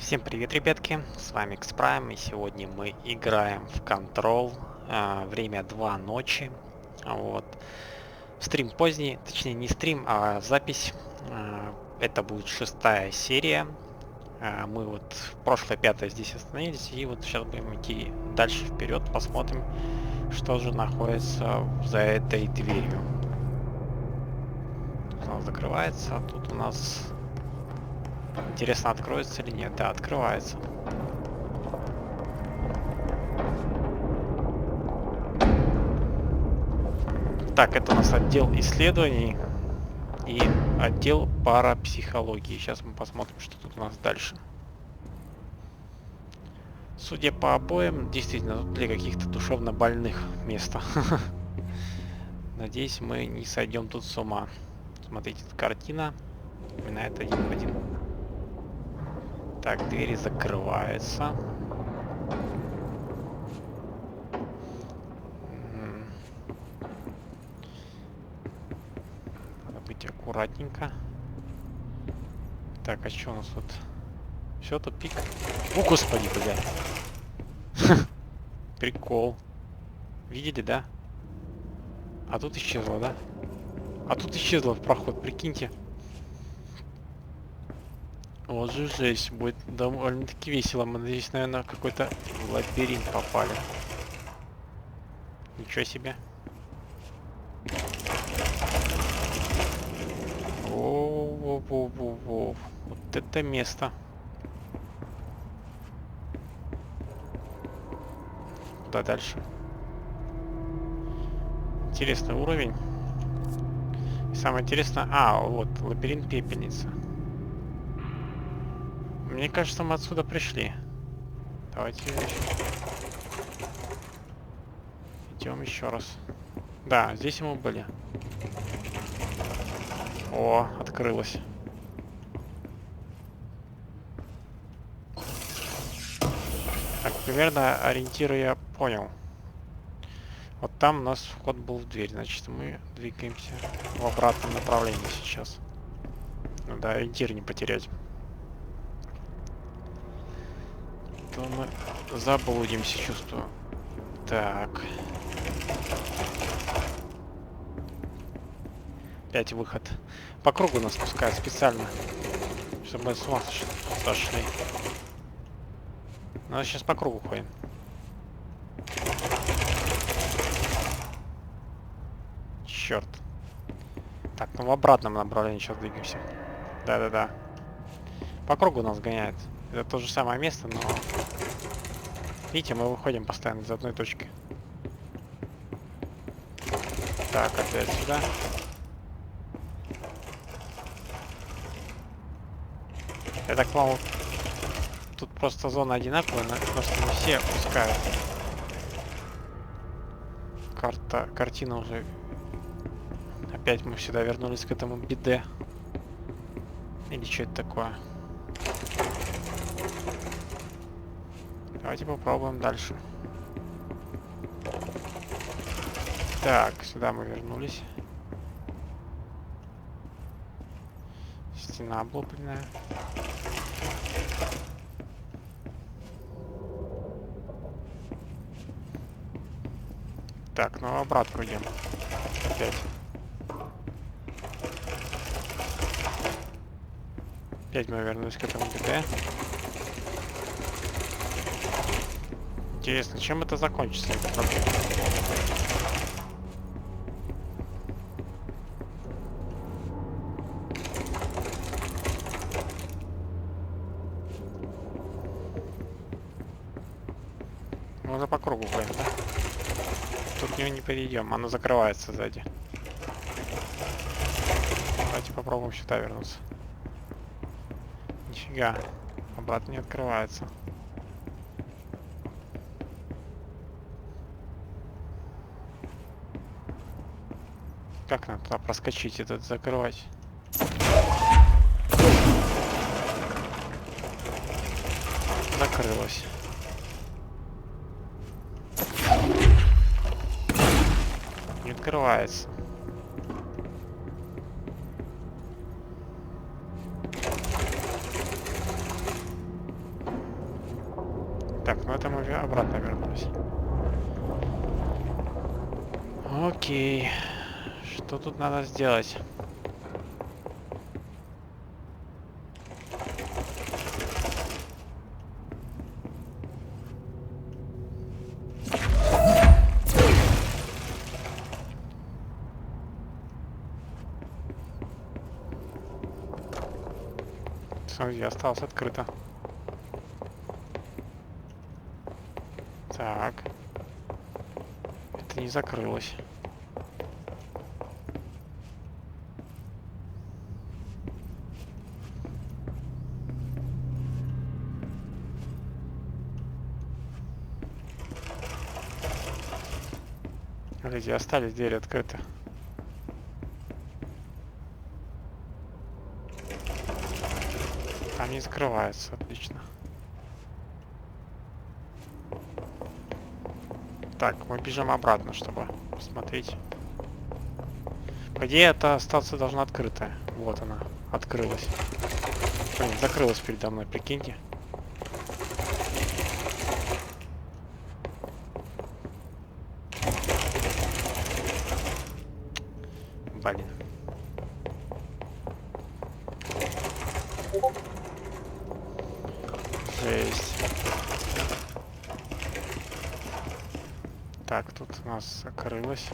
Всем привет, ребятки, с вами Xprime, и сегодня мы играем в Control, время 2 ночи, вот. Стрим поздний, точнее не стрим, а запись, это будет 6-я серия, мы вот в прошлой 5-й здесь остановились, и вот сейчас будем идти дальше вперед, посмотрим, что же находится за этой дверью. Тут у нас закрывается, а тут у нас... Интересно, откроется или нет? Да, открывается. Так, это у нас отдел исследований и отдел парапсихологии. Сейчас мы посмотрим, что тут у нас дальше. Судя по обоям, действительно, тут для каких-то душевно больных места. Надеюсь, мы не сойдем тут с ума. Смотрите, картина напоминает один в один. Так, двери закрываются. Надо быть аккуратненько. Так, а что у нас тут? Все, тупик. О, господи, блядь. Прикол. Видели, да? А тут исчезла, да? А тут исчезла в проход, прикиньте. Вот же жесть, будет довольно-таки весело. Мы здесь, наверное, в какой-то лабиринт попали. Ничего себе. Воу-воу-воу-воу-воу. Вот это место. Куда дальше? Интересный уровень. И самое интересное... А, вот, лабиринт пепельницы. Мне кажется, мы отсюда пришли. Давайте идем еще раз. Да, здесь мы были. О, открылось. Так, примерно ориентиры я понял. Вот там у нас вход был в дверь, значит мы двигаемся в обратном направлении сейчас. Надо ориентир не потерять. То мы заблудимся, чувствую. Так. Опять выход. По кругу нас пускают специально, чтобы мы с ума сошли. Но сейчас по кругу ходим. Черт. Так, ну в обратном направлении сейчас двигаемся. Да-да-да. По кругу нас гоняет. Это то же самое место, но... Видите, мы выходим постоянно из одной точки. Так, опять сюда. Я так понял, тут просто зона одинаковая, но просто не все пускают. Картина уже... Опять мы сюда вернулись к этому биде. Или что это такое? Давайте попробуем дальше. Так, сюда мы вернулись. Стена облупленная. Так, ну обратно идем. Опять. Опять мы вернулись к этому ГТ. Интересно, чем это закончится? Это проблема. Мы уже по кругу ходим, да? Тут к нему не перейдем, оно закрывается сзади. Давайте попробуем сюда вернуться. Нифига, обратно не открывается. Как нам туда проскочить, этот закрывать? Закрылось. Не открывается. это мы обратно вернулись. Окей. Что тут надо сделать? Смотри, осталось открыто. Так. Это не закрылось. Люди, остались двери открыты. Там не закрывается, отлично. Так, мы бежим обратно, чтобы посмотреть. По идее, эта станция должна открытая. Вот она, открылась. Блин, закрылась передо мной, прикиньте. Блин. Жесть. Так, тут у нас закрылось.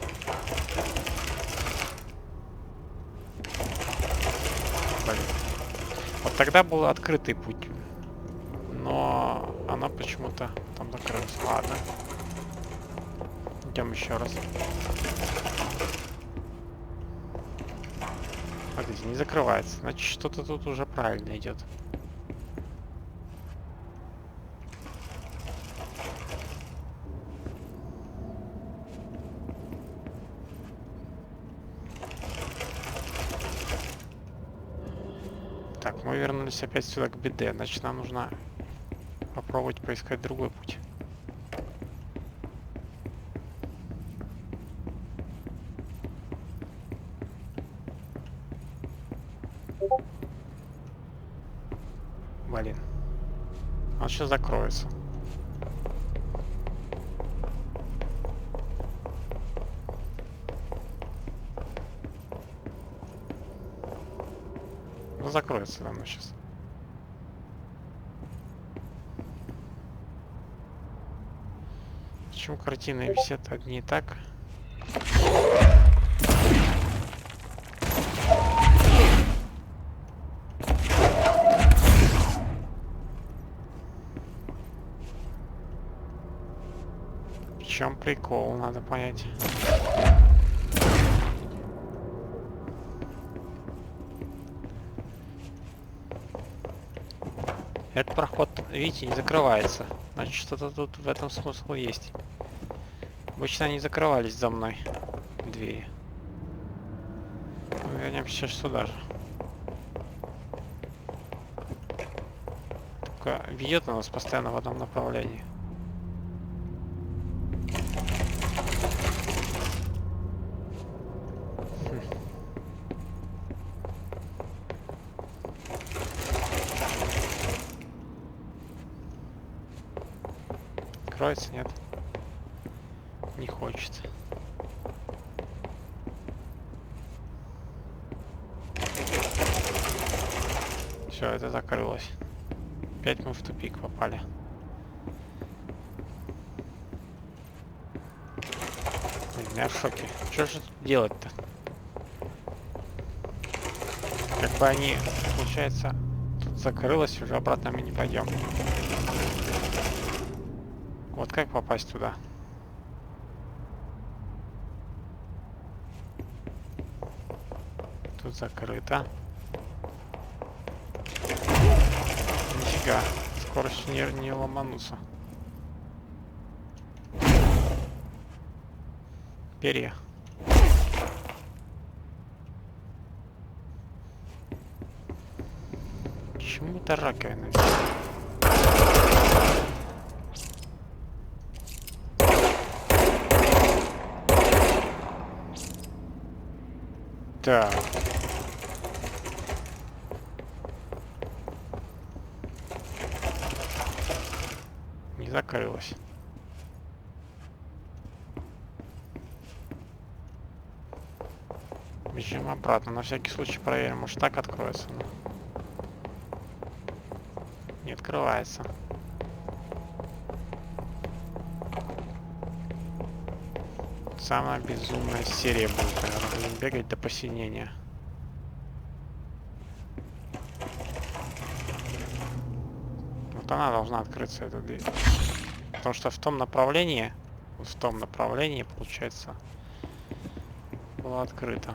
Блин. Вот тогда был открытый путь. Но она почему-то там закрылась. Ладно. Идем еще раз. Смотрите, не закрывается. Значит, что-то тут уже правильно идет. Так, мы вернулись опять сюда к беде. Значит, нам нужно попробовать поискать другой путь. Блин. Он сейчас закроется. Ну, закроется давно сейчас. Почему картины висят одни и так? В чем прикол, надо понять. Этот проход, видите, не закрывается. Значит, что-то тут в этом смысл есть. Обычно они закрывались за мной. Двери. Мы вернемся сейчас сюда же. Только ведет на нас постоянно в одном направлении. Откроется, нет? Не хочет. Все, это закрылось. Опять мы в тупик попали. Блин, я в шоке. Что же тут делать-то? Как бы они, получается, тут закрылось, уже обратно мы не пойдем. Вот как попасть туда? Тут закрыто. Нифига. Скорость не ломануться. Перья. Почему это раковина? Так. Не закрылась. Бежим обратно. На всякий случай проверим. Может так откроется. Но... не открывается. Самая безумная серия будет, наверное. Будем бегать до посинения. Вот она должна открыться, эта дверь. Потому что в том направлении, вот в том направлении, получается, была открыта.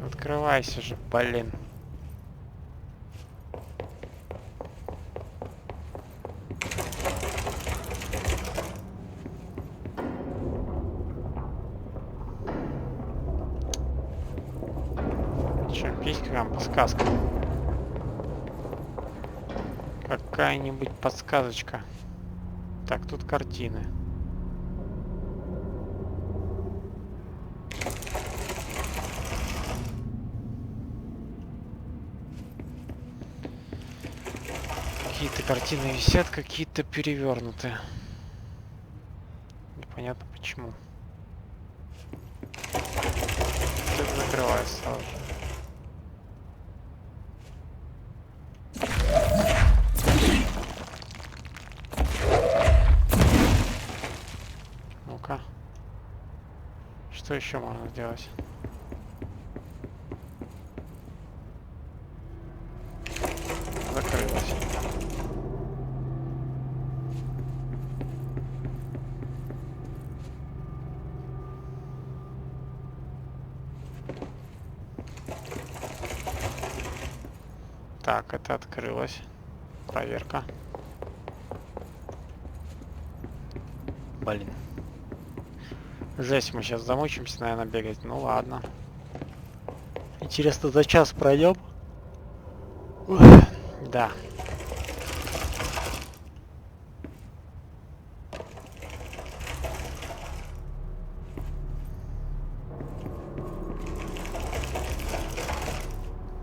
Открывайся же, блин. Чем писька вам подсказка? Какая-нибудь подсказочка. Так, тут картины. Какие-то картины висят, какие-то перевернуты. Непонятно почему. Это закрывается сразу же. Ну-ка. Что еще можно сделать? Закрылось. Так, это открылось. Проверка. Блин. Жесть, мы сейчас замучимся, наверное, бегать. Ну ладно. Интересно, за час пройдем? Да.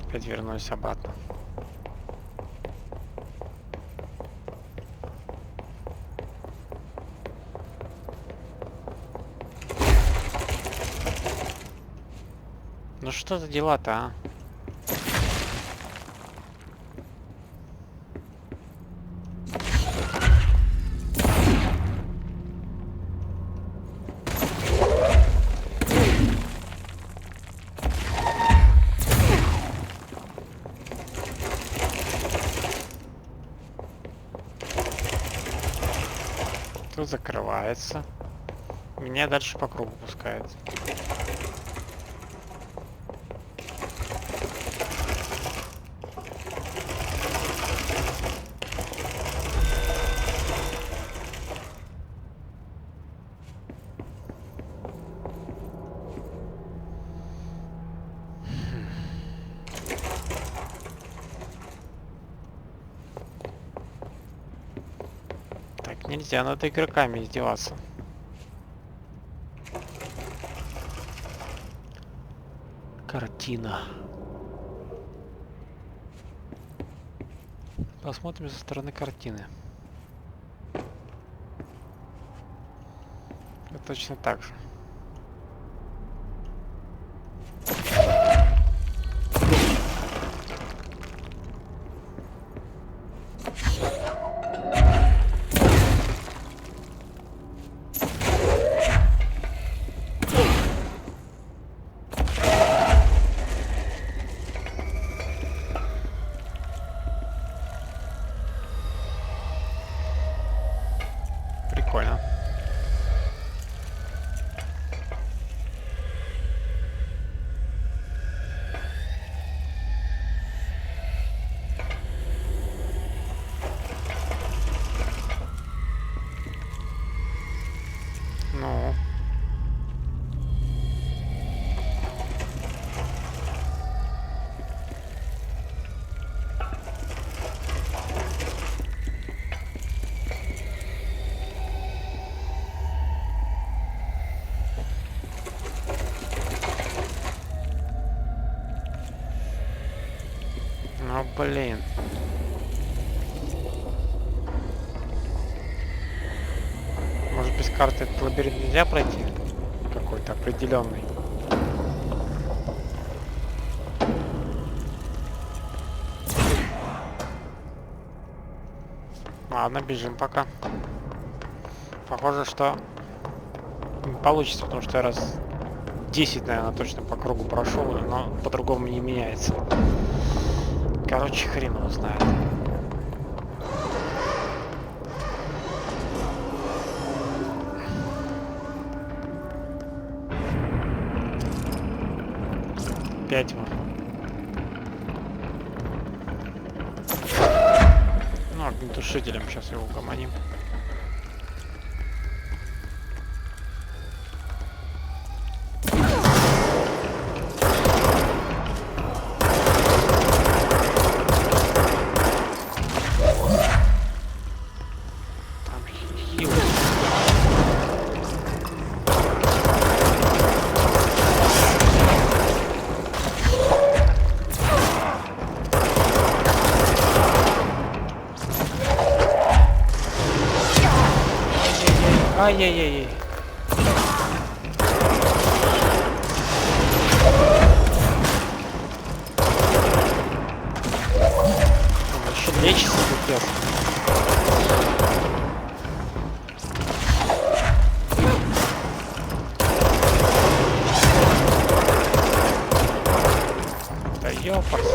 Опять вернусь обратно. Ну что за дела-то, а? Тут закрывается. Меня дальше по кругу пускает. Нельзя над игроками издеваться. Картина. Посмотрим со стороны картины. Это точно так же. блин. Может, без карты этот лабиринт нельзя пройти? Какой-то определенный. Ладно, бежим пока. Похоже, что не получится, потому что я раз 10, наверное, точно по кругу прошел, но по-другому не меняется. Короче, хрен его знает. Опять мы. Ну, огнетушителем сейчас его угомоним. Ай-яй-яй-яй. Еще лечится пипец. Да ёпарс.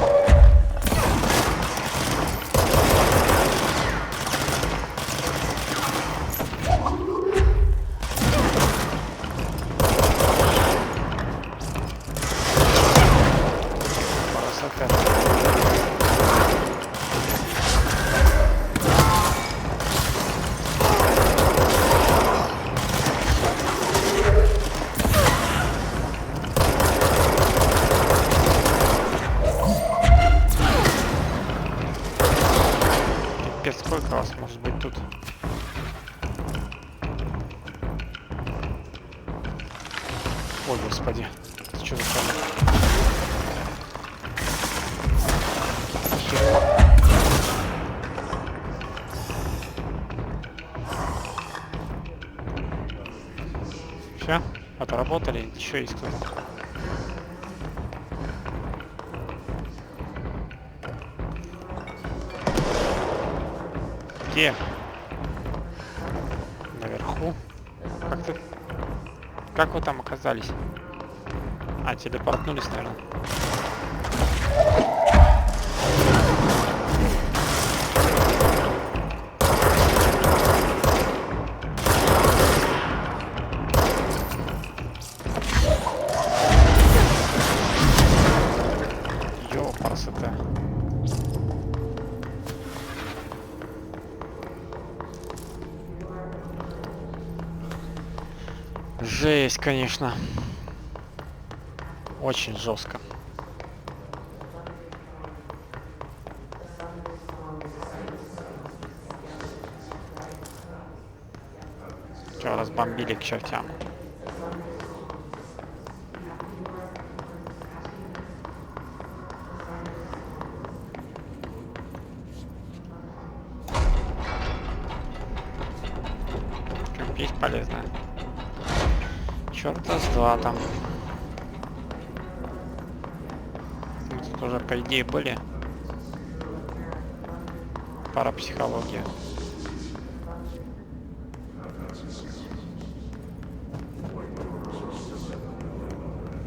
Сколько вас может быть тут? Ой, господи. Это что за самое? Все? Отработали? Еще есть кто-то? Где? Наверху? Как ты? Как вы там оказались? А, телепортнулись, наверное. Ёпарс-то. Жесть, конечно. Очень жестко. Что, разбомбили к чертям. Есть полезно. Черта с два там. Мы тут уже, по идее, были. Парапсихология.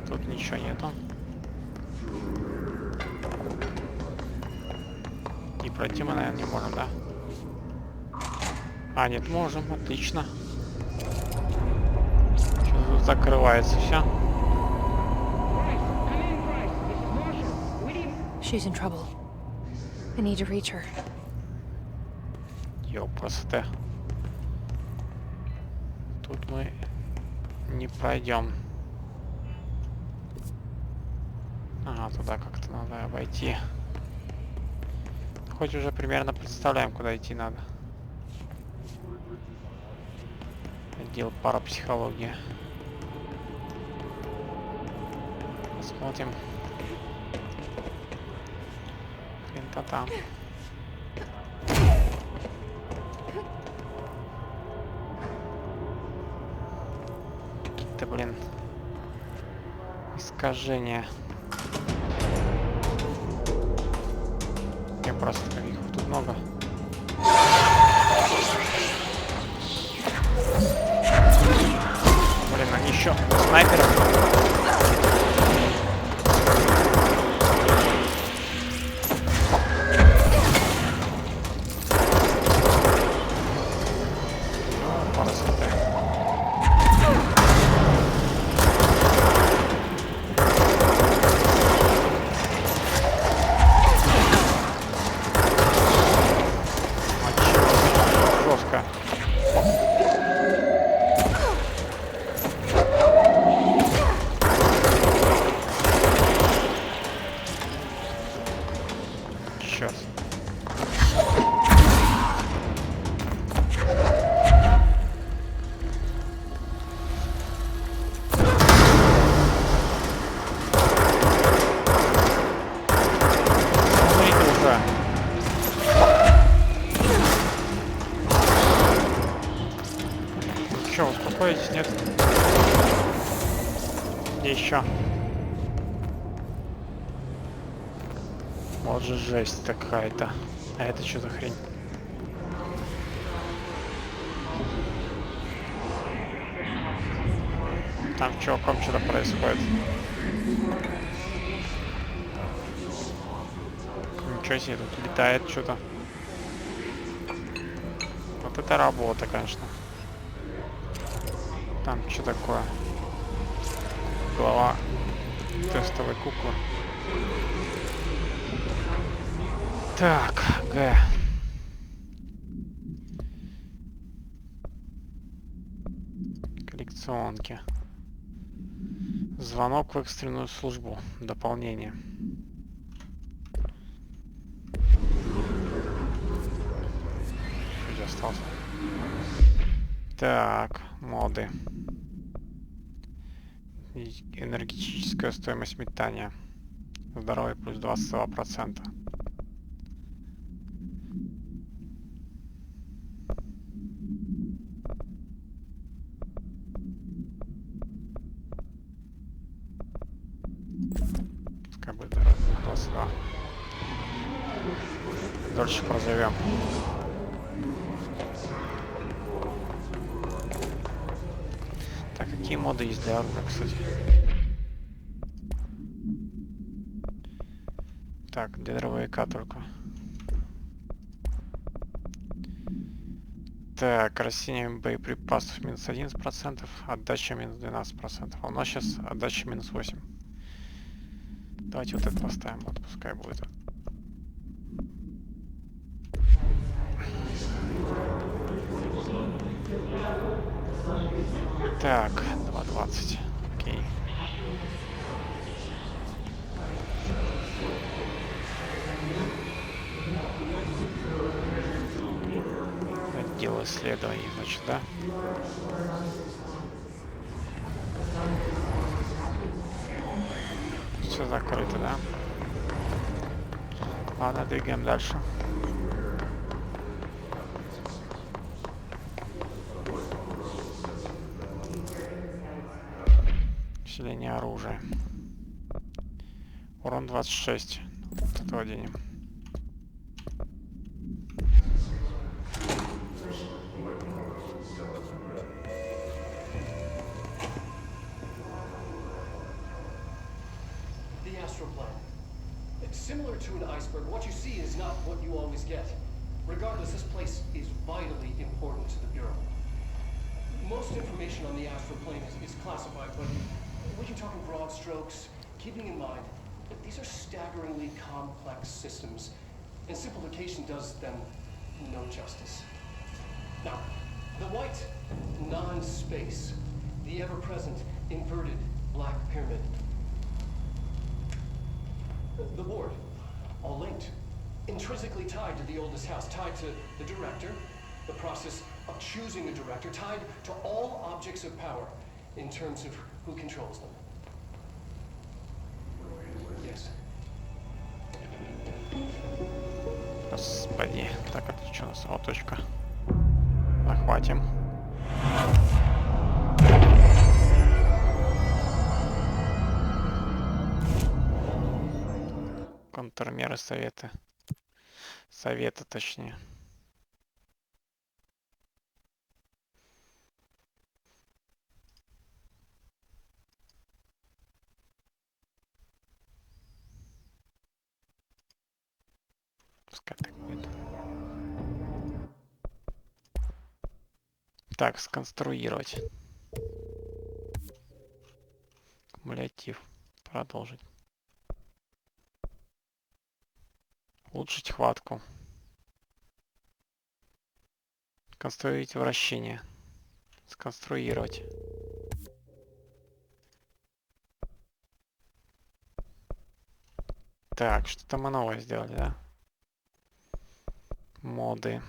Тут ничего нету. И пройти мы, наверное, не можем, да? А, нет, можем, отлично. Тут закрывается все. She's in trouble. I need to reach her. Ёпрст. Тут мы не пройдем. Ага, туда как-то надо обойти. Хоть уже примерно представляем, куда идти надо. Отдел парапсихологии. Посмотрим. Та-та. Какие-то, блин, искажения. Я просто их тут много. Блин, они еще снайперы. Нет. Где еще? Вот же жесть такая-то. А это что за хрень? Там чуваком что-то происходит. Ничего себе, тут летает что-то. Вот это работа, конечно. Там что такое? Голова тестовой куклы. Так, Г. Коллекционки. Звонок в экстренную службу. Дополнение. Где остался? Так, моды. Энергетическая стоимость метания. Здоровье плюс 22%. Пускай будет здоровье 22. Дольше прозовем. Так, какие моды есть для оружия, кстати? Так, для дробовика только. Так, растение боеприпасов минус 11%, отдача минус 12%. А у нас сейчас отдача минус 8%. Давайте вот это поставим, вот пускай будет. Так, 2.20. Окей. Отдел исследований, значит, да? Все закрыто, да? Ладно, двигаем дальше. Усиление оружия. Урон 26. Вот это оденем. Similar to an iceberg, what you see is not what you always get. Regardless, this place is vitally important to the Bureau. Most information on the astral plane is classified, but we can talk in broad strokes, keeping in mind that these are staggeringly complex systems, and simplification does them no justice. Now, the white, non-space, the ever-present inverted black pyramid. The board, all linked, intrinsically tied to the oldest house, tied to the director, the process of choosing a director, tied to all objects of power in terms of who controls them. Yes. Господи. Так, это что у нас? О, точка. Захватим. Контрмеры совета. Совета, точнее. Пускай так будет. Так, сконструировать. Кумулятив. Продолжить. Улучшить хватку. Конструировать вращение. Сконструировать. Так, что-то мы новое сделали, да? Моды.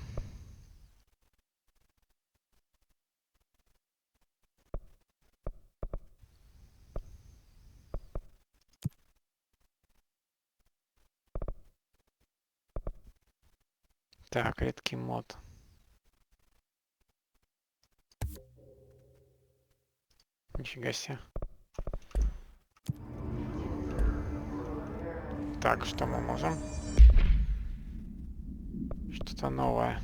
Так, редкий мод. Нифига себе. Так, что мы можем? Что-то новое.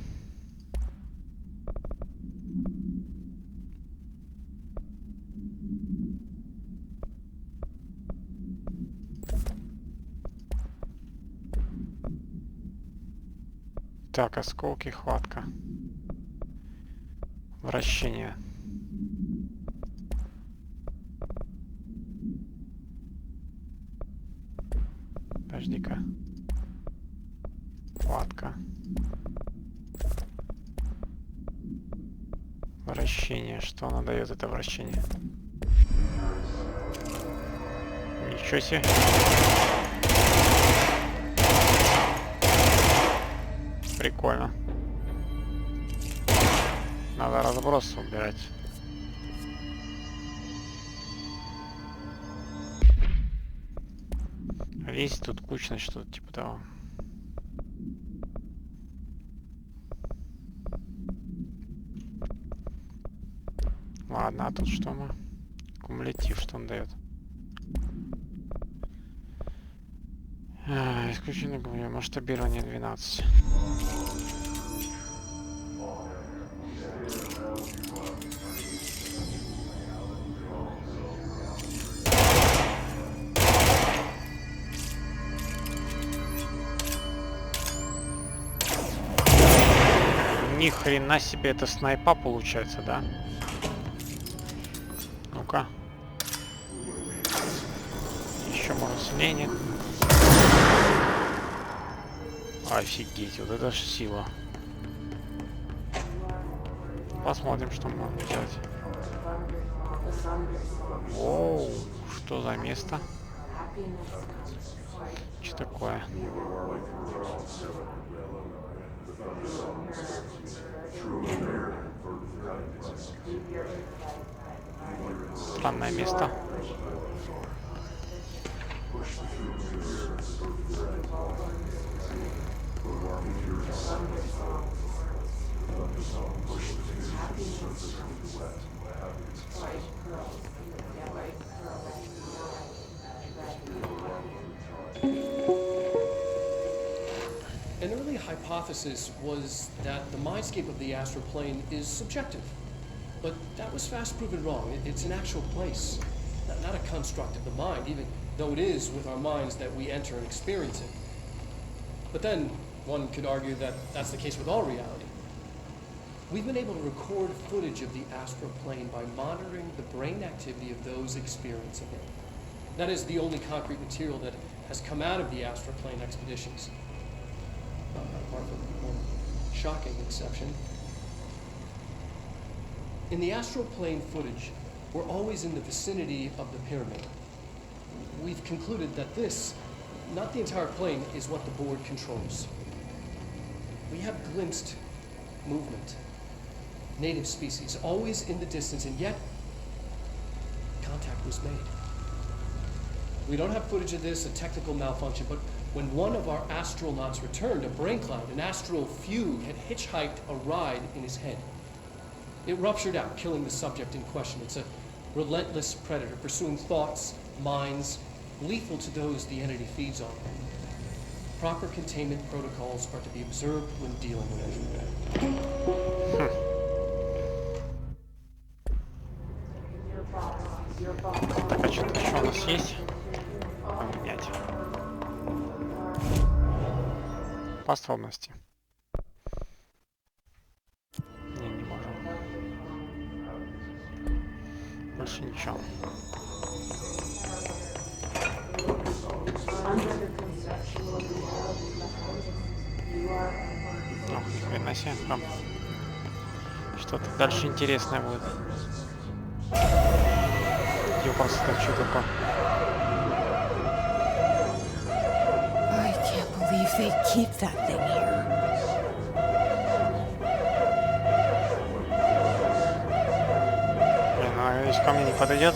Так, осколки, хватка. Вращение. Подожди-ка. Хватка. Вращение. Что оно дает, это вращение? Ничего себе. Прикольно. Надо разброс убирать. Есть тут кучно что-то типа того. Ладно, а тут что мы? Кумулятив, что он дает? Исключено масштабирование 12. Ни хрена себе, это снайпа получается, да? Ну-ка. Еще можно сильнее, нет? Офигеть, вот это ж сила. Посмотрим, что можно делать. Оу, что за место? Что такое? Странное место. An early hypothesis was that the mindscape of the astral plane is subjective. But that was fast proven wrong. It's an actual place, not a construct of the mind, even though it is with our minds that we enter and experience it. But then, one could argue that that's the case with all reality. We've been able to record footage of the astral plane by monitoring the brain activity of those experiencing it. That is the only concrete material that has come out of the astral plane expeditions. Apart from one shocking exception. In the astral plane footage, we're always in the vicinity of the pyramid. We've concluded that this, not the entire plane, is what the board controls. We have glimpsed movement, native species, always in the distance, and yet contact was made. We don't have footage of this, a technical malfunction, but when one of our astronauts returned, a brain cloud, an astral fugue, had hitchhiked a ride in his head. It ruptured out, killing the subject in question. It's a relentless predator, pursuing thoughts, minds, lethal to those the entity feeds on. Proper containment protocols are to be observed when dealing with it. Так, а что-то еще у нас есть? Поменять. Способности. Не можем. Больше ничего. Ох, хрена себе, там что-то дальше интересное будет. GeForce, это что такое? I can't believe they keep that thing here. Блин, а если ко мне не подойдет?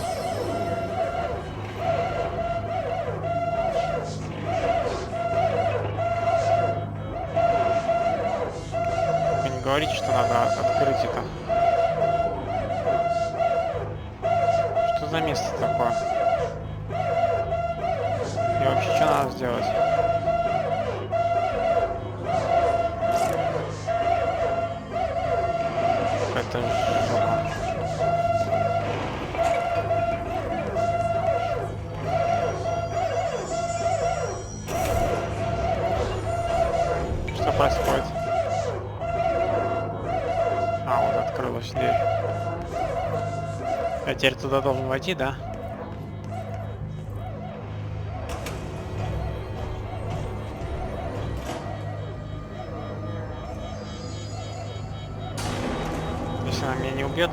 Вы не говорите, что надо открыть это. Что за место такое? И вообще, что надо сделать? Это жопа. Что происходит? А, вот открылась дверь. Я теперь туда должен войти, да? Если она меня не убьет.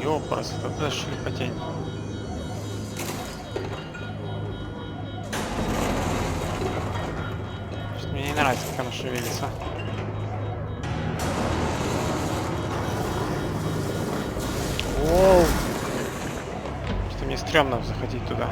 Ёпрст, это шлепотень. Что-то мне не нравится, как она шевелится. Воу! Что-то мне стрёмно заходить туда.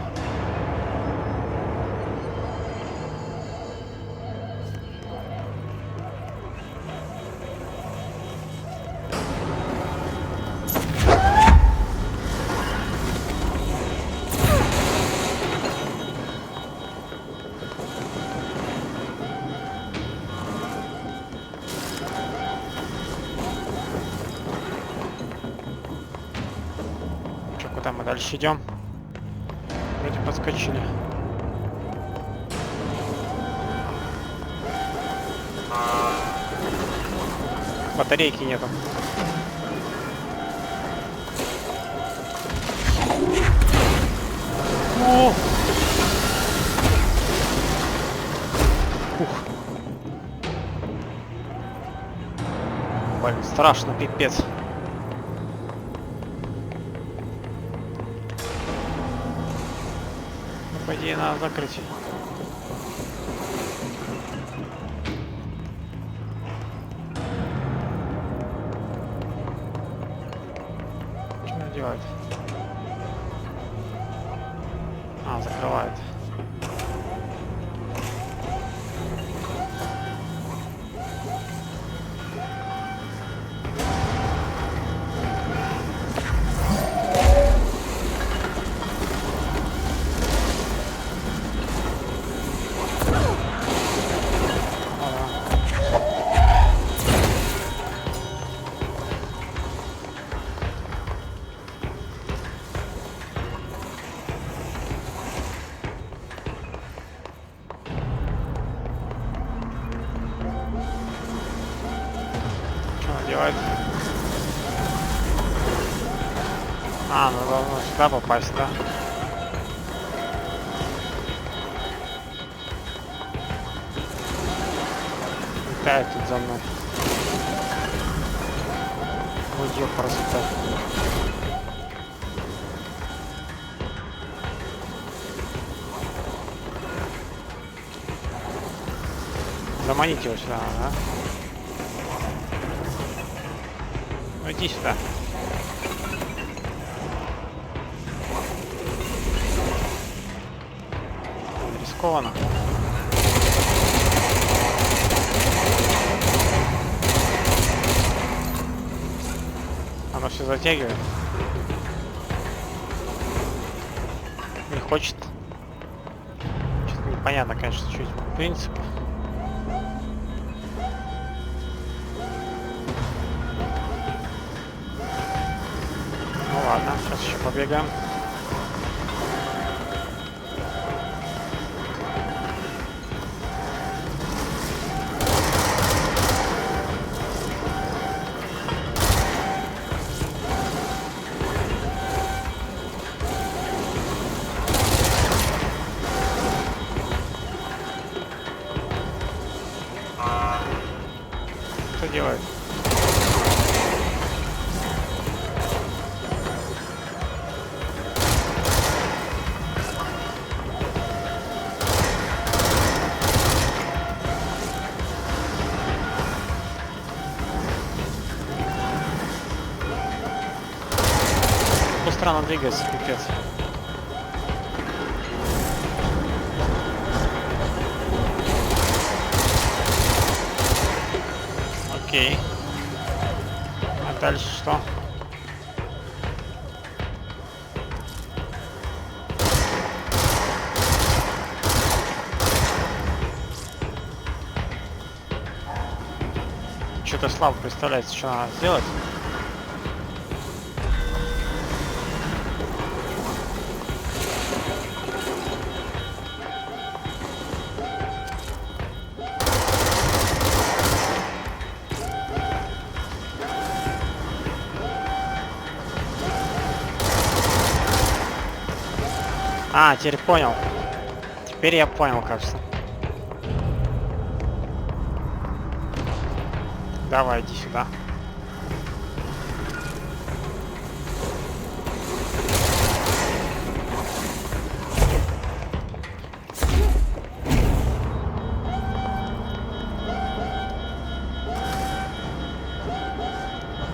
Куда мы дальше идем? Вроде подскочили. Батарейки нету. О! Ух. Блин, страшно, пипец. По идее, надо закрыть. Что она делает? А, закрывает. А, ну должно сюда попасть, да? Летает тут за мной. Уйди просто. Заманить его сюда, да? Ну иди сюда. запаковано. Оно все затягивает. Не хочет. Что-то непонятно, конечно, чуть принцип. Ну ладно, сейчас еще побегаем. Что делает? Странно двигается, пипец. Окей. А дальше что? Что-то слабо представляется, что надо сделать. А, теперь понял. Теперь я понял, кажется. Давай, иди сюда.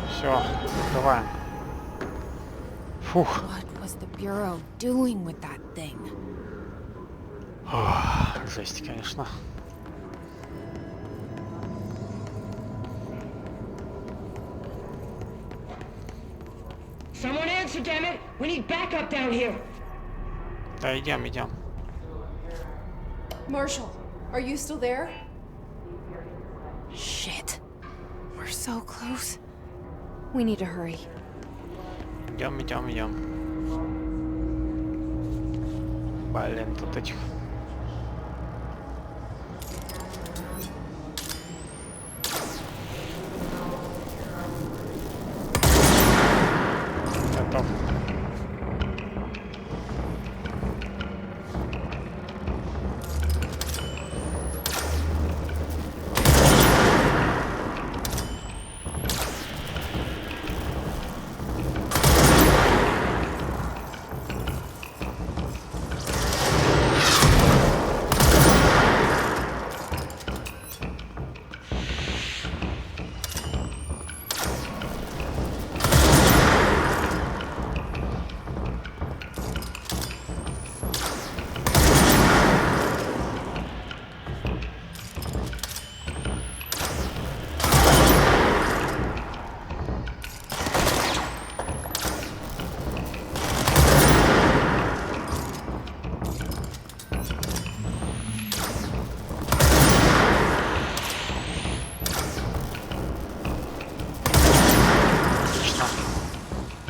Все, открываем. Фух. What was the Bureau doing with that thing? Жесть, конечно. Someone answer, damn it! We need backup down here. Да, идем, идем. Marshall, are you still there? Shit. We're so close. We need to hurry. Идем, идем, идем. Блин, тут этих. Готов.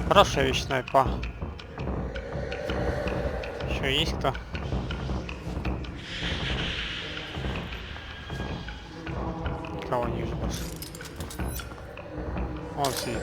Хорошая вещь, снайпа. Еще есть кто? Никого не вижу больше. Он сидит.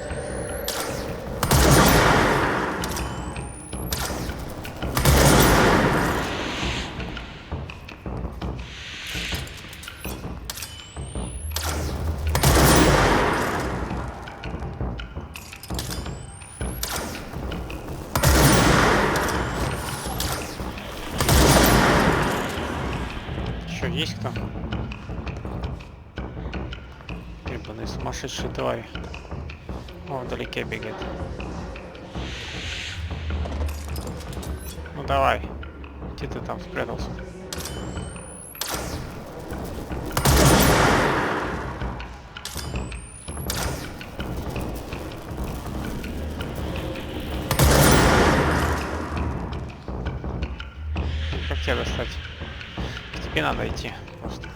Есть кто? Ебаные сумасшедшие твари. О, вдалеке бегает. Ну давай. Где ты там спрятался? тебя достать? К тебе надо идти просто.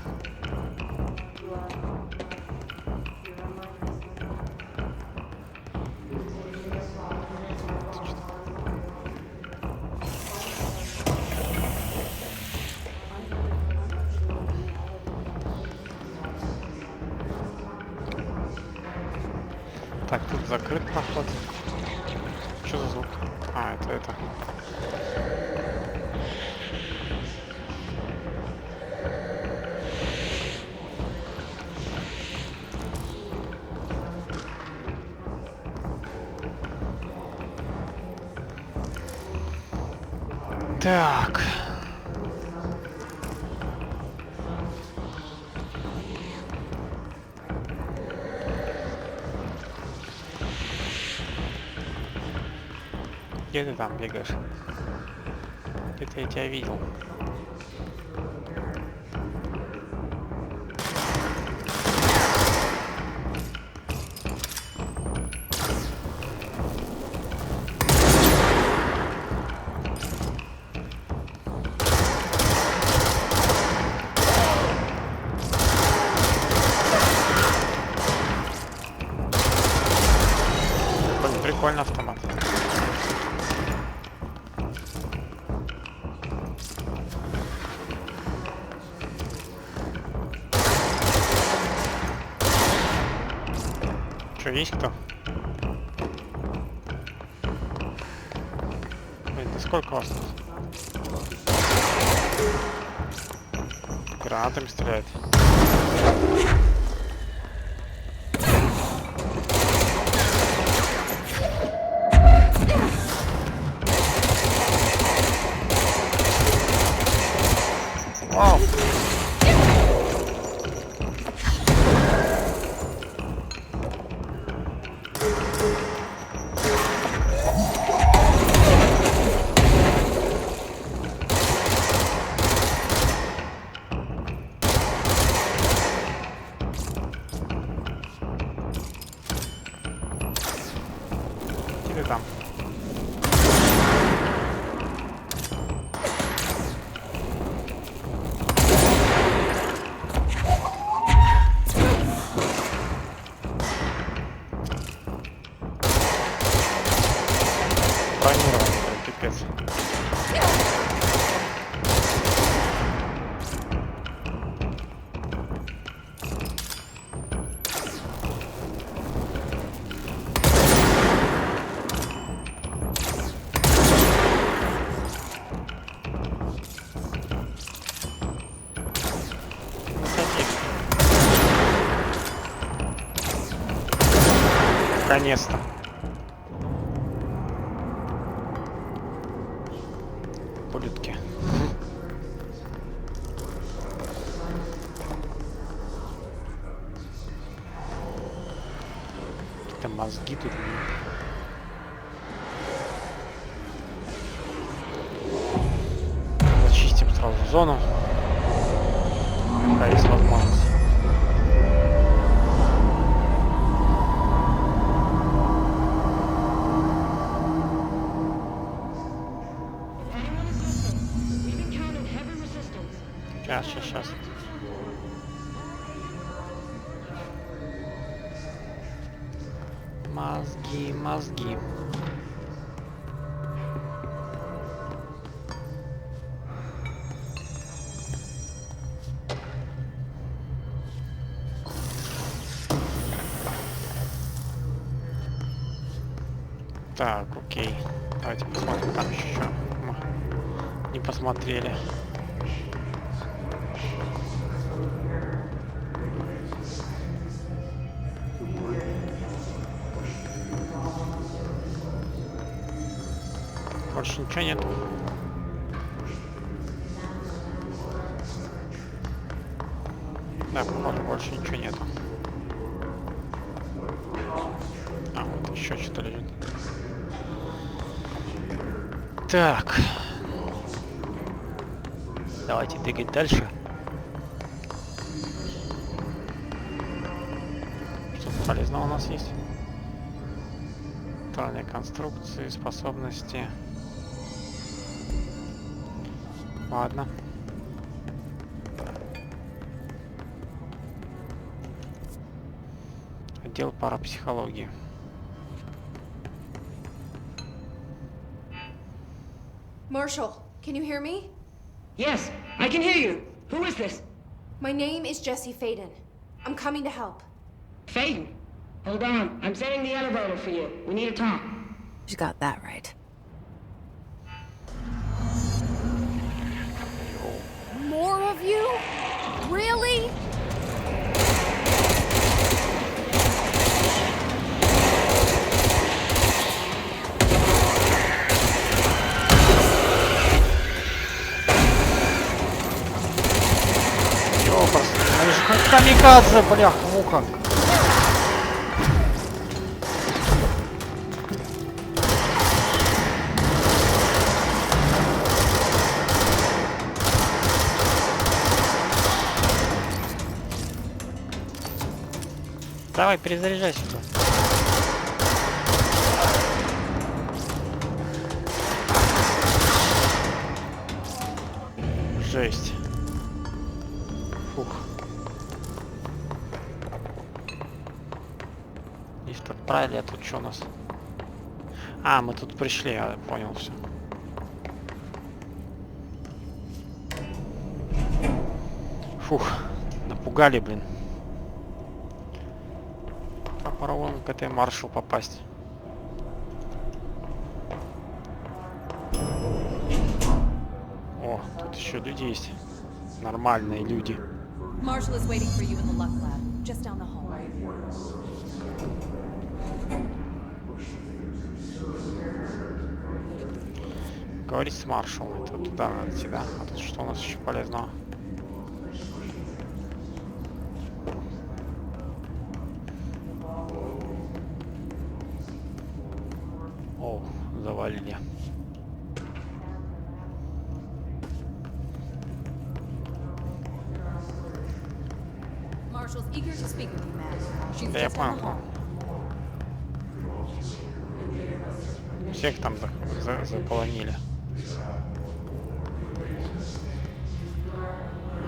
Так, тут закрыт проход. Что за звук? А, это. Так. Где ты там бегаешь? Где-то я тебя видел. Прикольный автомат. Что, есть кто? Блин, да сколько вас тут? Гранатами стреляет. Вау! Где ты там? Пипец. Наконец-то. Ублюдки. Какие-то мозги тут. Зачистим сразу зону. Пока есть возможность. Сейчас. Мозги. Так, окей. Давайте посмотрим там еще. Мы не посмотрели. Больше ничего нету. Да, походу больше ничего нету. А, вот еще что-то лежит. Так. Давайте двигать дальше. Что-то полезного у нас есть. Конструкции, способности. Ладно. Отдел парапсихологии. Marshall, can you hear me? Yes, I can hear you. Who is this? My name is Jesse Faden. I'm coming to help. Faden. Hold on. I'm setting the elevator for you. We need to talk. She's got that right. More of you? Really? Ёпрст, они же как камикадзе, блях, муха. Давай, перезаряжай сюда. Жесть. Фух. Лифт отправили, а тут что у нас? А, мы тут пришли, я понял все. Фух, напугали, блин. Пора вон к этой маршу попасть. О, тут еще люди есть. Нормальные люди. Marshall is waiting for you in the luck lab, just down the hall. Говорить с маршалом. Это туда надо идти, да? А тут что у нас еще полезного? О, завалили. Marshall's eager to speak with you, Matt. She's Да я just down the понял. hall. Всех там заполонили.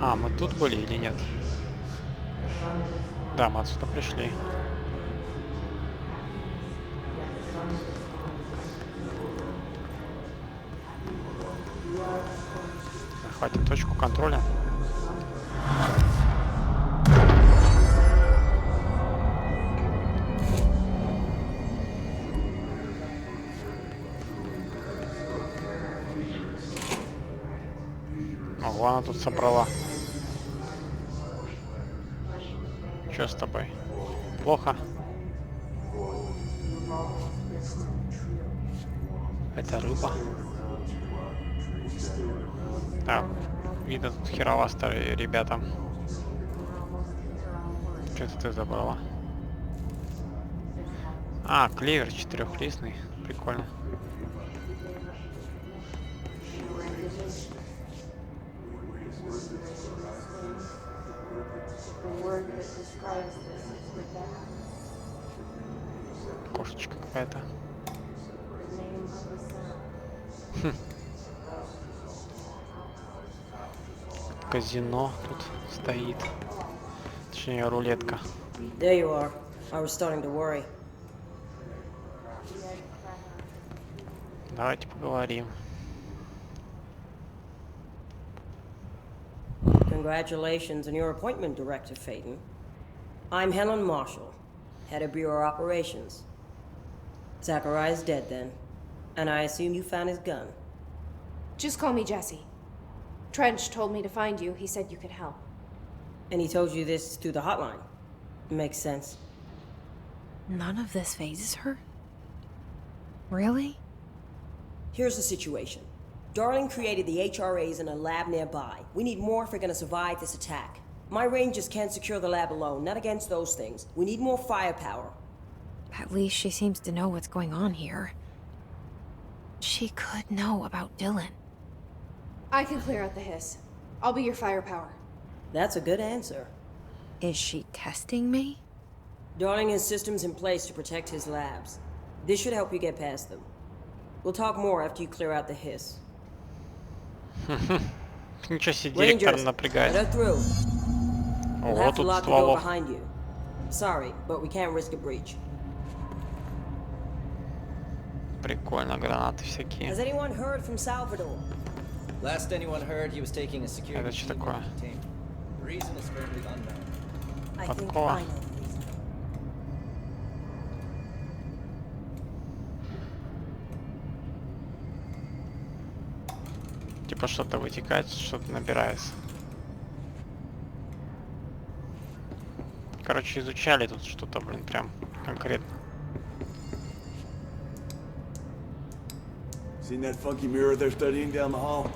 А, мы тут были или нет? Да, мы отсюда пришли. Захватим точку контроля. Ого, она тут собрала. Что с тобой? Плохо? Это рыба. Так, видно тут херовастые ребята. Что это ты забрала? А, клевер четырехлистный. Прикольно. Кошечка какая-то. Казино тут стоит. Точнее, рулетка. There you are. I was starting to worry. Давайте поговорим. Congratulations on your appointment, Director Faden. I'm Helen Marshall, head of Bureau Operations. Zachariah's dead then, and I assume you found his gun. Just call me Jesse. Trench told me to find you. He said you could help. And he told you this through the hotline. Makes sense. None of this phases her? Really? Here's the situation. Darling created the HRAs in a lab nearby. We need more if we're gonna survive this attack. My rangers can't secure the lab alone, not against those things. We need more firepower. At least she seems to know what's going on here. She could know about Dylan. I can clear out the hiss. I'll be your firepower. That's a good answer. Is she testing me? Darling has systems in place to protect his labs. This should help you get past them. We'll talk more after you clear out the hiss. Ничего себе, директор Rangers, напрягает. let her through. We'll Ого, have to тут lock the door стволов. behind you. Sorry, but we can't risk a breach. Прикольно, гранаты всякие. Has anyone heard from Salvador? Last anyone heard, he was taking a security Это что team такое? into containment. Reason is currently unknown. I think Подкова. I know the reason. Типа что-то вытекает, что-то набирается. Короче, изучали тут что-то, блин, прям конкретно. Seen that funky mirror they're studying down the hall?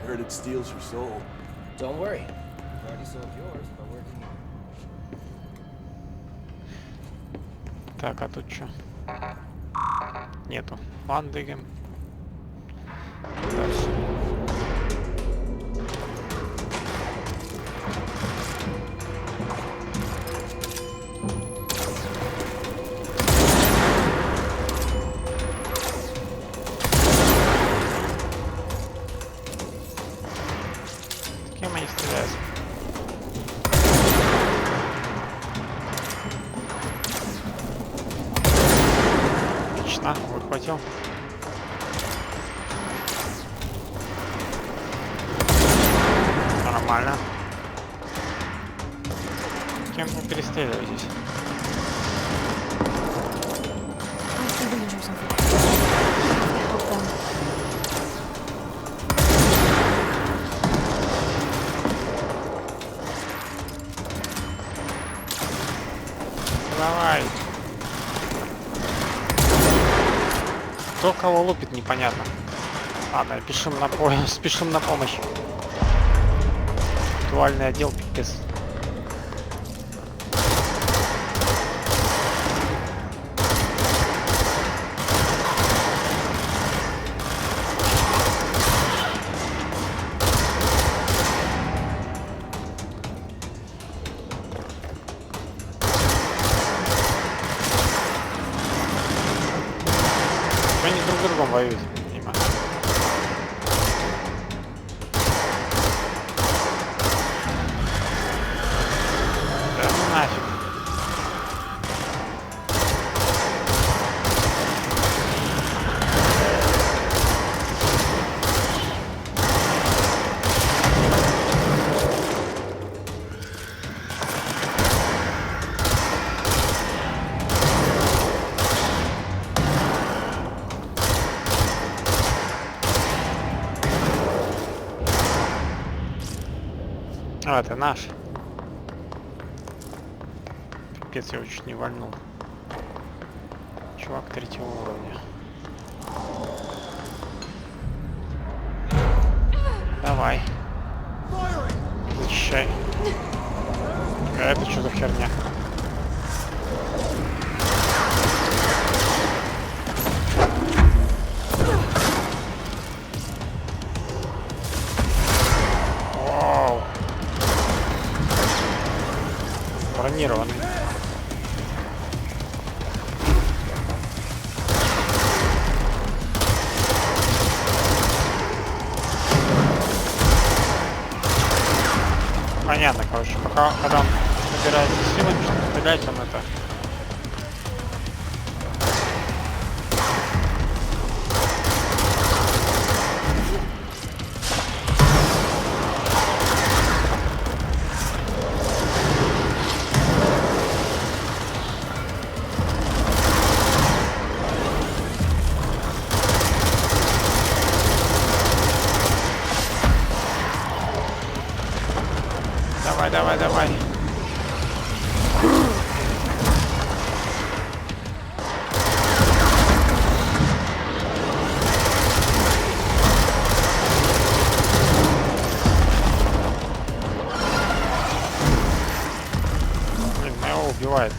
Heard it steals your soul. Don't worry. I've already sold yours by working here. Так, а тут что? Нету. Ладно, двигаем. Дальше. С кем они стреляются? Отлично, выхватил. Нормально. Кем вы перестреливаетесь? I see Rangers over there. Help them. Давай. Кто кого лупит, непонятно. Ладно, спешим на помощь. Ритуальный отдел, пипец. Они друг с другом воюют, понимаю. Да ну нафиг. А, это наш. Пипец, я его чуть не вальнул. Чувак 3-го уровня. Давай. Защищай. А это что за херня? Вау. Бронированный. Понятно, короче, пока когда он набирается силами, чтобы стрелять, он это. Давай, давай, давай. Блин, моего убивает.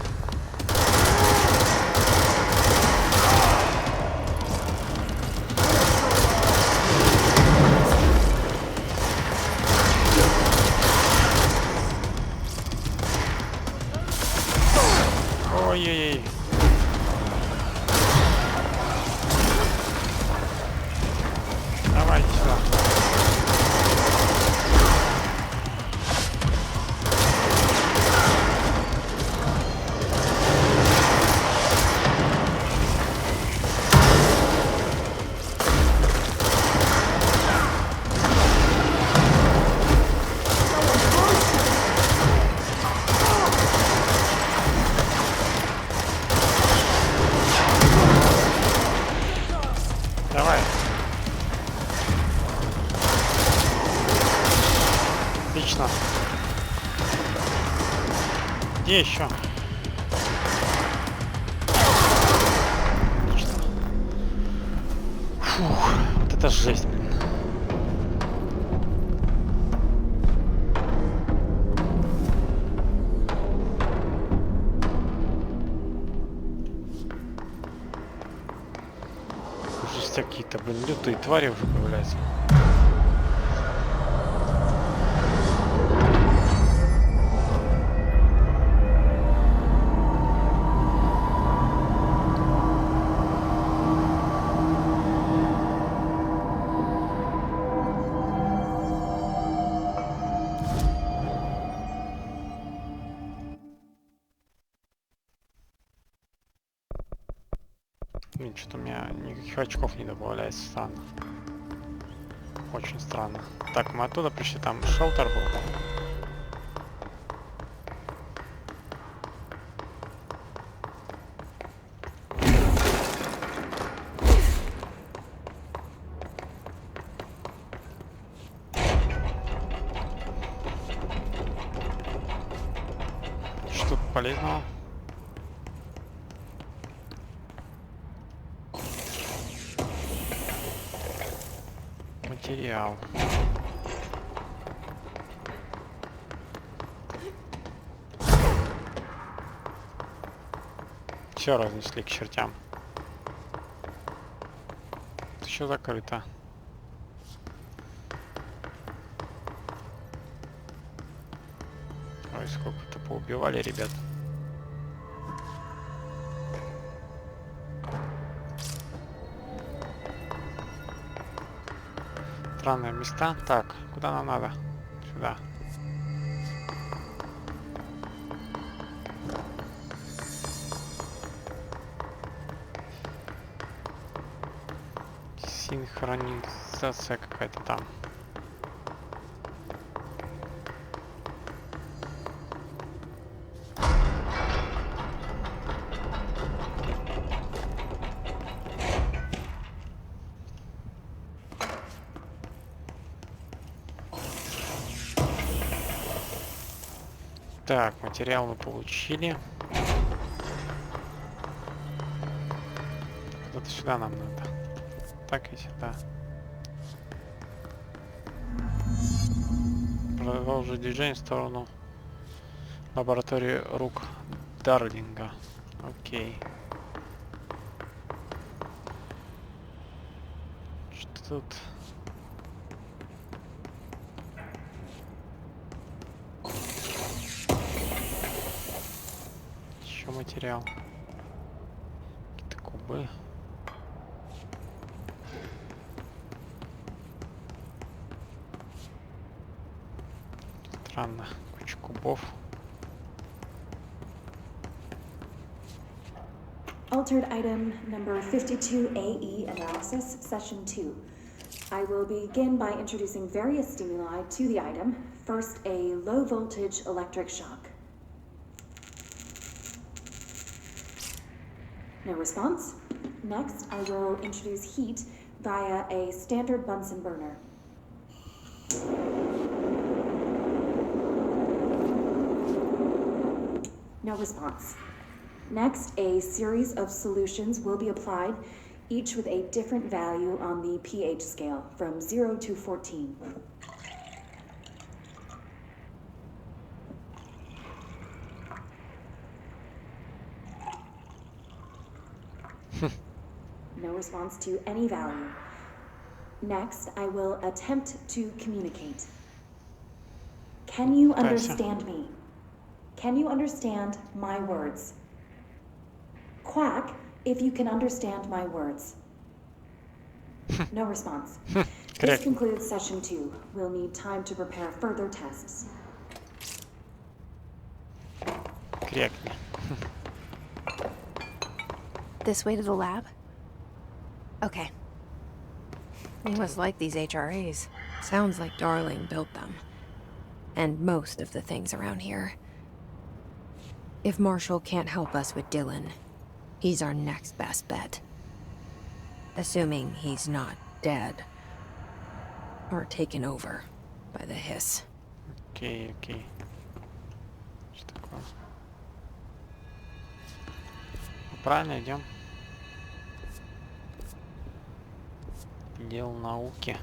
Давай. Отлично. Где еще? Отлично. Фух, вот это жесть, блин. Уже какие-то, блин, лютые твари уже появляются. Блин, что-то у меня никаких очков не добавляется, странно. Очень странно. Так, мы оттуда пришли, там шелтер был. Что-то полезного. Материал. Все разнесли к чертям. Это еще закрыто. Ой, сколько-то поубивали, ребят. Странные места. Так, куда нам надо? Сюда. Синхронизация какая-то там. Так, материал мы получили. Куда-то сюда нам надо. Так и сюда. Продолжить движение в сторону лаборатории рук Дарлинга. Окей. Что тут? Еще материал. Какие-то кубы. Странно, куча кубов. Altered item number 52AE analysis, session 2. I will begin by introducing various stimuli to the item. First, a low voltage electric shock. No response. Next, I will introduce heat via a standard Bunsen burner. No response. Next, a series of solutions will be applied, each with a different value on the pH scale, from 0 to 14. No response to any value. Next, I will attempt to communicate. Can you understand me? Can you understand my words? Quack if you can understand my words. No response. This concludes session 2. We'll need time to prepare further tests. Correctly. This way to the lab? Okay. It was like these HRAs. Sounds like Darling built them. And most of the things around here. If Marshall can't help us with Dylan, he's our next best bet. Assuming he's not dead. Or taken over by the hiss. Окей, окей. Что такое? Ну, правильно, идем. Отдел науки.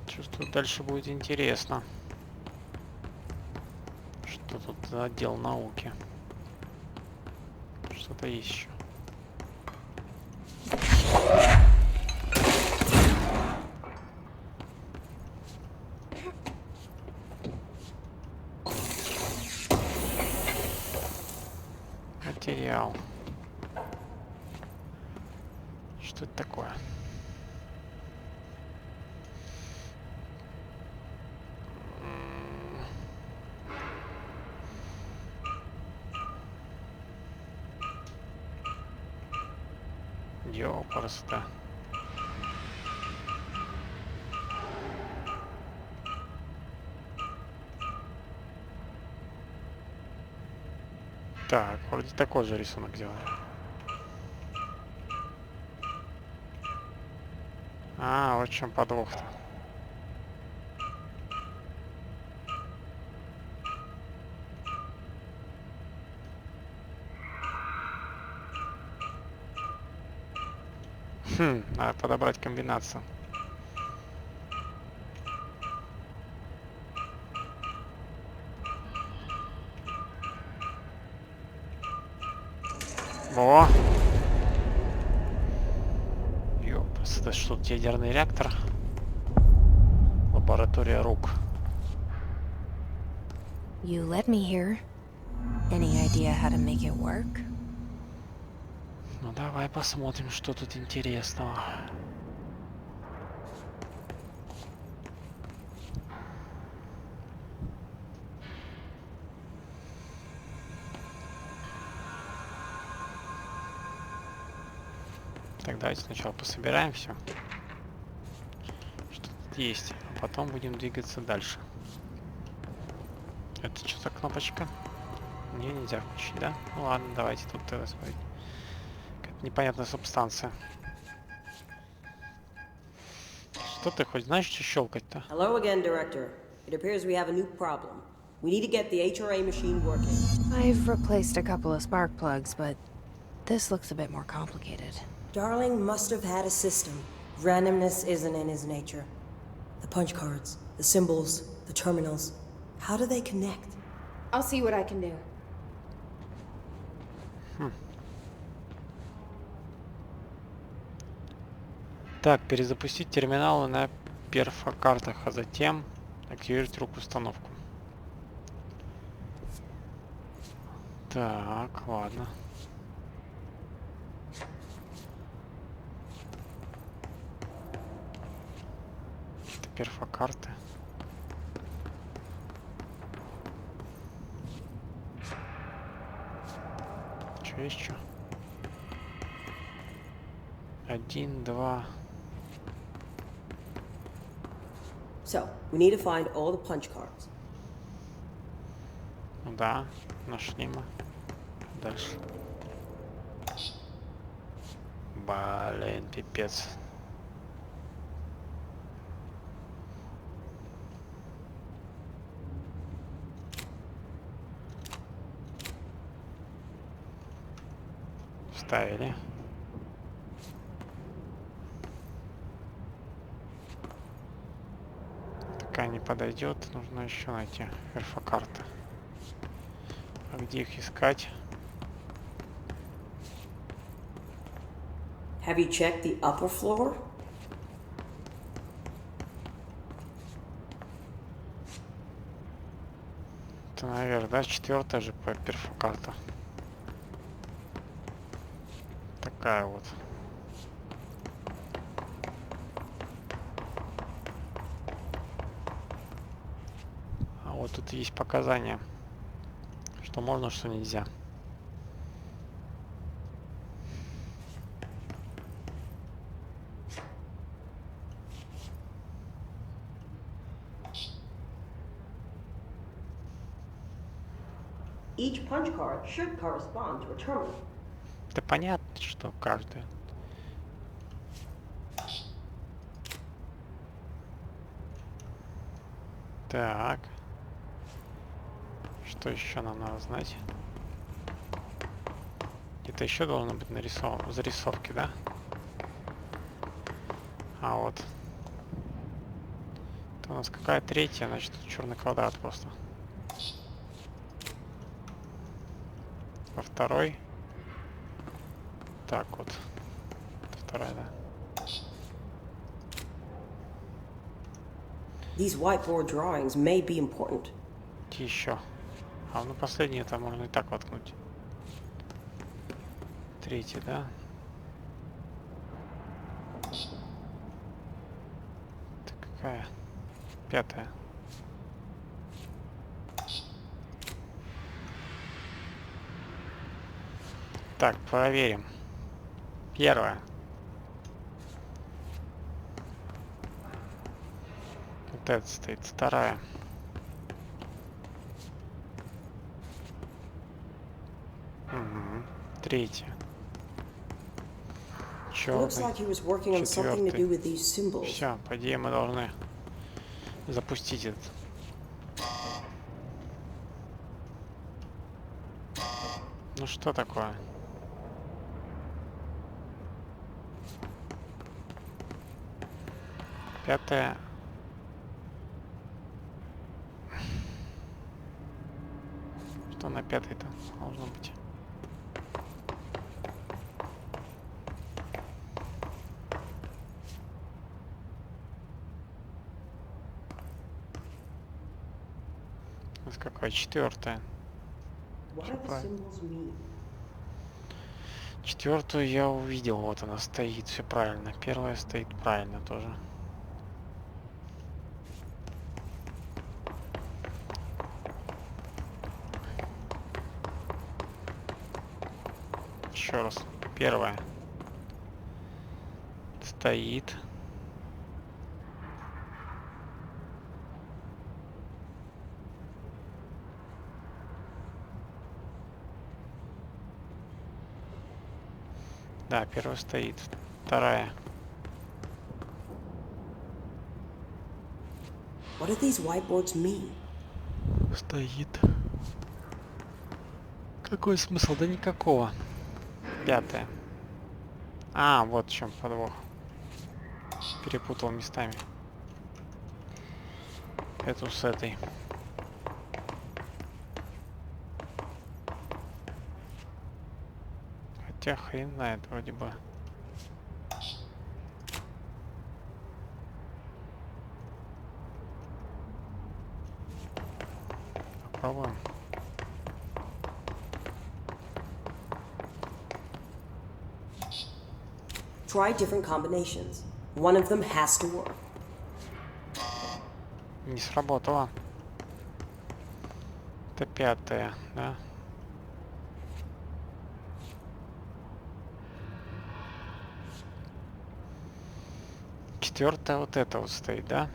Чувствую, дальше будет интересно. Что тут за отдел науки? Что-то есть еще. Материал. Что это такое? Просто. Так, вроде такой же рисунок делаем. А, вот в чем подвох-то. Надо подобрать комбинацию. О! Ёпс, это что, ядерный реактор? Лаборатория рук. You let me here. Any idea how to make it work? Ну давай посмотрим, что тут интересного. Так, давайте сначала пособираем все. Что тут есть, а потом будем двигаться дальше. Это что за кнопочка? Мне нельзя включить, да? Ну ладно, давайте тут тогда смотреть. Какая-то непонятная субстанция. Что ты хоть знаешь, что щелкать-то? Hello again, Director. It appears we have a new problem. We need to get the HRA machine working. I've replaced a couple of spark plugs, but this looks a bit more complicated. Darling must have had a system. Randomness isn't in his nature. The punch cards, the symbols, the terminals. How do they connect? I'll see what I can do. Так, перезапустить терминалы на перфокартах, а затем активировать рук установку. Так, ладно. Это перфокарты. Что еще? 1, 2. So, we need to find all the punch cards. Да, нашли мы. Дальше. Блин, пипец. Вставили. Такая не подойдет, нужно еще найти перфокарты. А где их искать? Have you checked the upper floor? Это, наверное, да, 4-я же по перфокарта. Такая вот. А вот тут есть показания, что можно, что нельзя. Each punch card should correspond to a terminal. Да понятно, что каждый. Так. Что еще нам надо знать? Это еще должно быть нарисовано. Зарисовки, да? А вот. Это у нас какая третья, значит, черный квадрат просто. Во второй. Так вот. Это вторая, да. These whiteboard drawings may be important. Еще. А ну последний это можно и так воткнуть. Третий, да? Это какая? Пятая. Так, проверим. Первая. Вот это стоит. Вторая. Угу. Третья. Looks like he was working on something to do with these symbols. Все, по идее мы должны запустить этот. Ну что такое? Пятая. Что на пятой-то должно быть? У нас какая? Четвертая. Четвертую я увидел, вот она стоит, все правильно. Первая стоит правильно тоже. Еще раз. Первая стоит. Да, первая стоит. Вторая. What do these whiteboards mean? Стоит. Какой смысл? Да никакого. Пятая. А, вот в чем подвох. Перепутал местами. Эту с этой. Хотя хрен знает, вроде бы. Попробуем. Try different combinations. One of them has to work. Не сработало. Это пятая, да? Четвертая вот это вот стоит, да?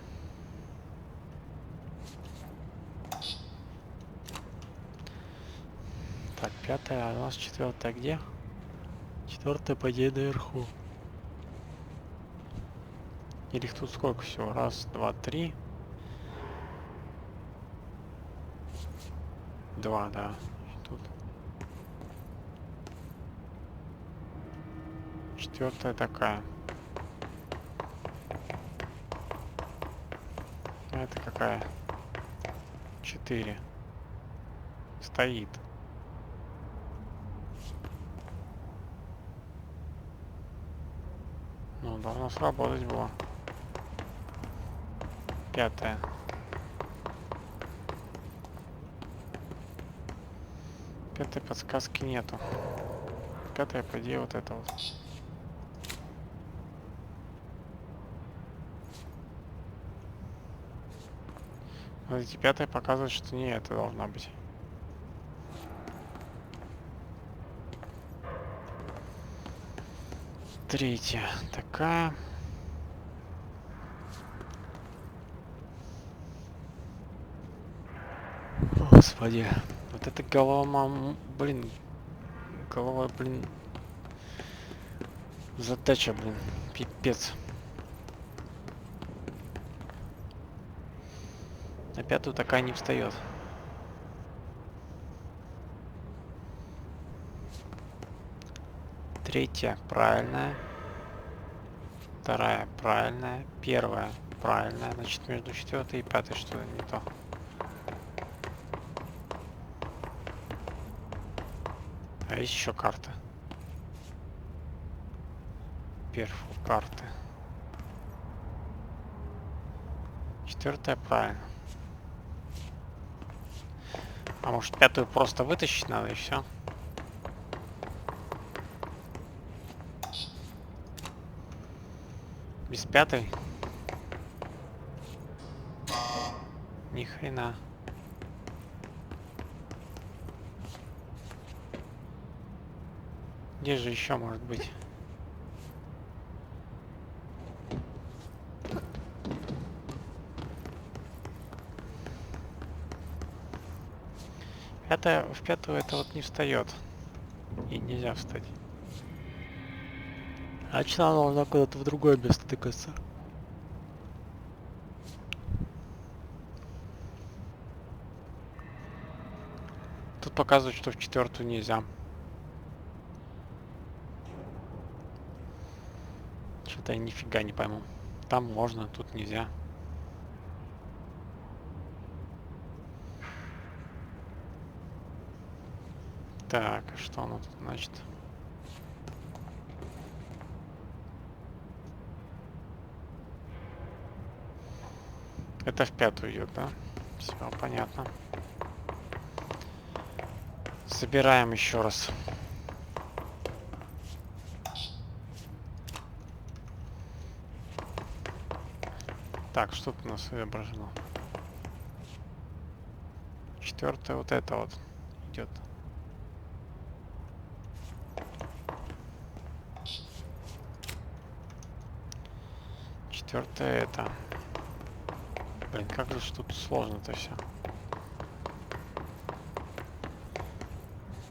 Так, пятая, а у нас четвертая где? Четвертая, по идее, наверху. Или их тут сколько всего? Раз, два, три. Два, да. Тут. Четвертая такая. А это какая? 4. Стоит. Ну, должно сработать было. Пятая. Пятой подсказки нету. Пятая, по идее, вот это вот. Смотрите, пятая показывает, что не это должна быть. Третья такая. Господи. Вот это голова, блин. Голова, блин. Задача, блин. Пипец. На пятую такая не встает. Третья правильная. Вторая правильная. Первая правильная. Значит, между четвертой и пятой что-то не то. А есть еще карта. Перфу карты. Четвертая правильно. А может пятую просто вытащить надо и все? Без пятой? Ни хрена. Где же еще может быть? В пятую это вот не встает. И нельзя встать. А что она куда-то в другое место тыкается? Тут показывают, что в четвертую нельзя. Что-то я нифига не пойму. Там можно, тут нельзя. Так, а что оно тут значит? Это в пятую идет, да? Все понятно. Собираем еще раз. Так, что тут у нас изображено? Четвертое вот это вот идет. Четвертое это. Блин, как же ж тут сложно-то все.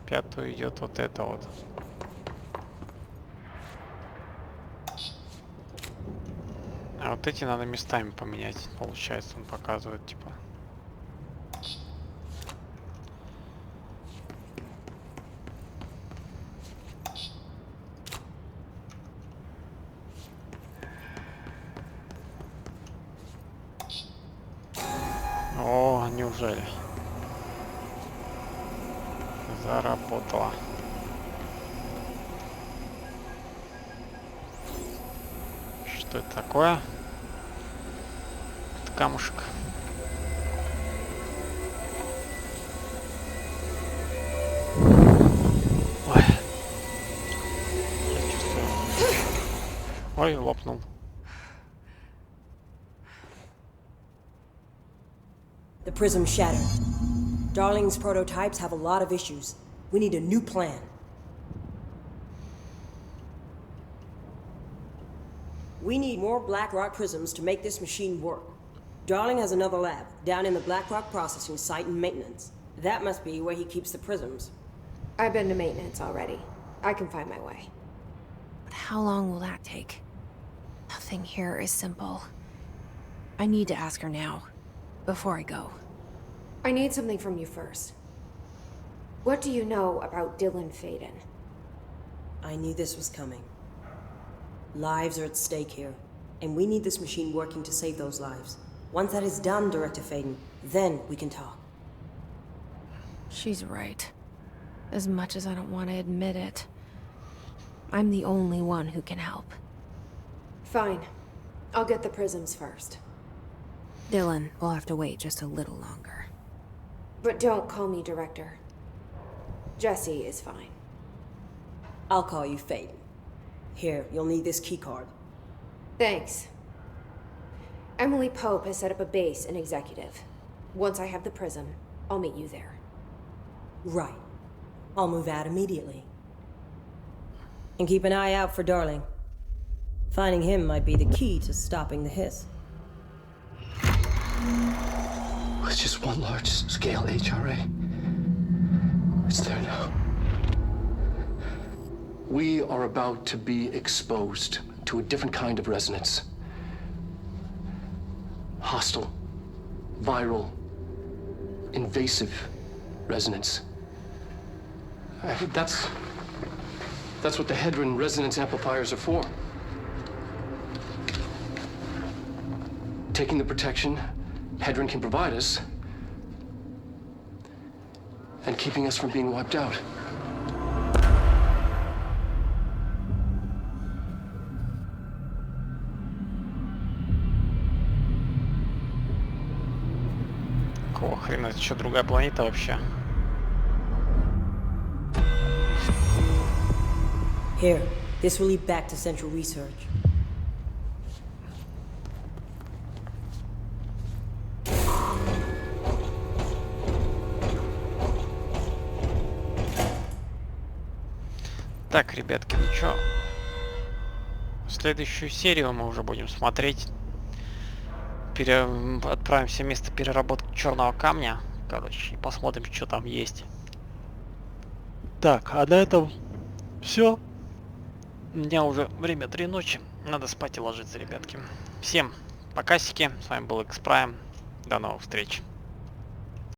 Пятую идет вот это вот. А вот эти надо местами поменять. Получается, он показывает, типа. О, неужели? Заработала. Что это такое? Это камушек. Ой. Я чувствую. Ой, лопнул. The prism shattered. Darling's prototypes have a lot of issues. We need a new plan. We need more black rock prisms to make this machine work. Darling has another lab, down in the black rock processing site in maintenance. That must be where he keeps the prisms. I've been to maintenance already. I can find my way. But how long will that take? Nothing here is simple. I need to ask her now, before I go. I need something from you first. What do you know about Dylan Faden? I knew this was coming. Lives are at stake here, and we need this machine working to save those lives. Once that is done, Director Faden, then we can talk. She's right. As much as I don't want to admit it. I'm the only one who can help. Fine. I'll get the prisms first. Dylan will have to wait just a little longer. But don't call me Director. Jesse is fine. I'll call you Faden. Here, you'll need this keycard. Thanks. Emily Pope has set up a base in Executive. Once I have the prism, I'll meet you there. Right. I'll move out immediately. And keep an eye out for Darling. Finding him might be the key to stopping the hiss. With just one large-scale HRA, It's there now. We are about to be exposed to a different kind of resonance. Hostile, viral, invasive resonance. That's what the Hedron resonance amplifiers are for. Taking the protection Hedron can provide us and keeping us from being wiped out. Какого хрена, это что, другая планета вообще? Here, this will lead back to Central Research. Так, ребятки, ну чё? Следующую серию мы уже будем смотреть. Отправимся в место переработки черного камня. Короче, и посмотрим, что там есть. Так, а на этом все. У меня уже время 3 ночи. Надо спать и ложиться, ребятки. Всем покасики. С вами был X-Prime. До новых встреч.